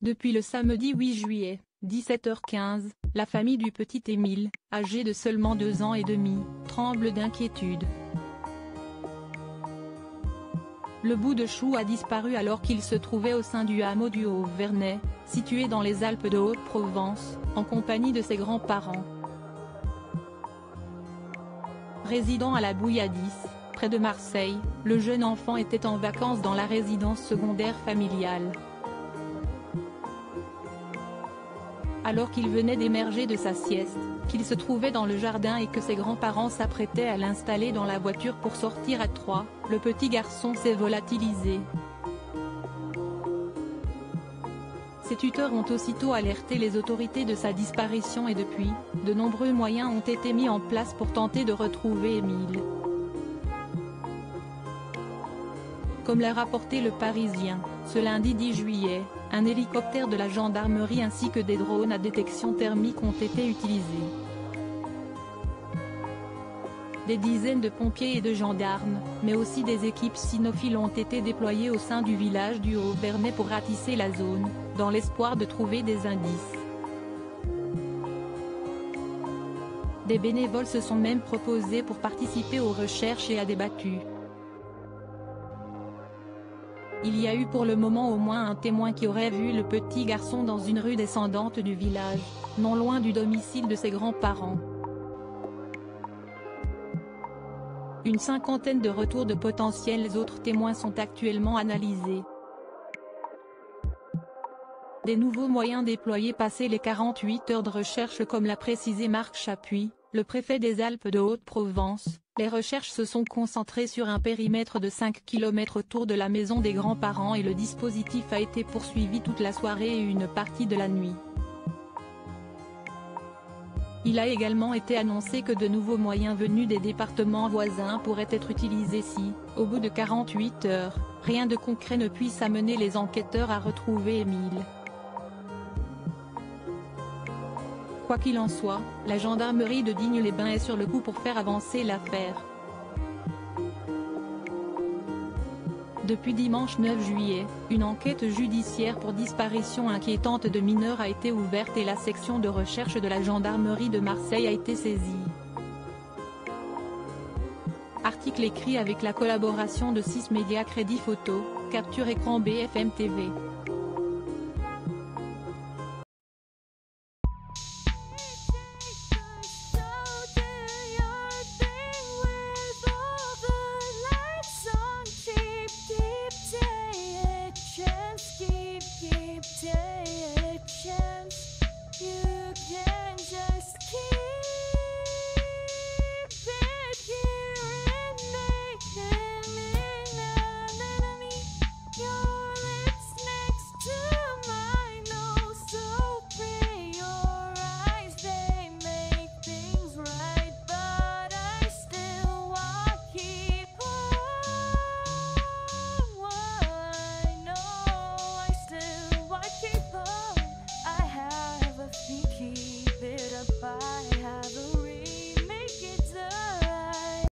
Depuis le samedi 8 juillet, 17h15, la famille du petit Émile, âgé de seulement 2 ans et demi, tremble d'inquiétude. Le bout de chou a disparu alors qu'il se trouvait au sein du hameau du Haut-Vernay, situé dans les Alpes de Haute-Provence, en compagnie de ses grands-parents. Résidant à la Bouilladis, près de Marseille, le jeune enfant était en vacances dans la résidence secondaire familiale. Alors qu'il venait d'émerger de sa sieste, qu'il se trouvait dans le jardin et que ses grands-parents s'apprêtaient à l'installer dans la voiture pour sortir à 3, le petit garçon s'est volatilisé. Ses tuteurs ont aussitôt alerté les autorités de sa disparition et depuis, de nombreux moyens ont été mis en place pour tenter de retrouver Émile. Comme l'a rapporté Le Parisien, ce lundi 10 juillet, un hélicoptère de la gendarmerie ainsi que des drones à détection thermique ont été utilisés. Des dizaines de pompiers et de gendarmes, mais aussi des équipes cynophiles ont été déployées au sein du village du Haut-Vernay pour ratisser la zone, dans l'espoir de trouver des indices. Des bénévoles se sont même proposés pour participer aux recherches et à des battues. Il y a eu pour le moment au moins un témoin qui aurait vu le petit garçon dans une rue descendante du village, non loin du domicile de ses grands-parents. Une cinquantaine de retours de potentiels autres témoins sont actuellement analysés. Des nouveaux moyens déployés passé les 48 heures de recherche comme l'a précisé Marc Chapuis, le préfet des Alpes de Haute-Provence. Les recherches se sont concentrées sur un périmètre de 5 km autour de la maison des grands-parents et le dispositif a été poursuivi toute la soirée et une partie de la nuit. Il a également été annoncé que de nouveaux moyens venus des départements voisins pourraient être utilisés si, au bout de 48 heures, rien de concret ne puisse amener les enquêteurs à retrouver Émile. Quoi qu'il en soit, la gendarmerie de Digne-les-Bains est sur le coup pour faire avancer l'affaire. Depuis dimanche 9 juillet, une enquête judiciaire pour disparition inquiétante de mineurs a été ouverte et la section de recherche de la gendarmerie de Marseille a été saisie. Article écrit avec la collaboration de 6 médias Crédit Photo, Capture Écran BFM TV.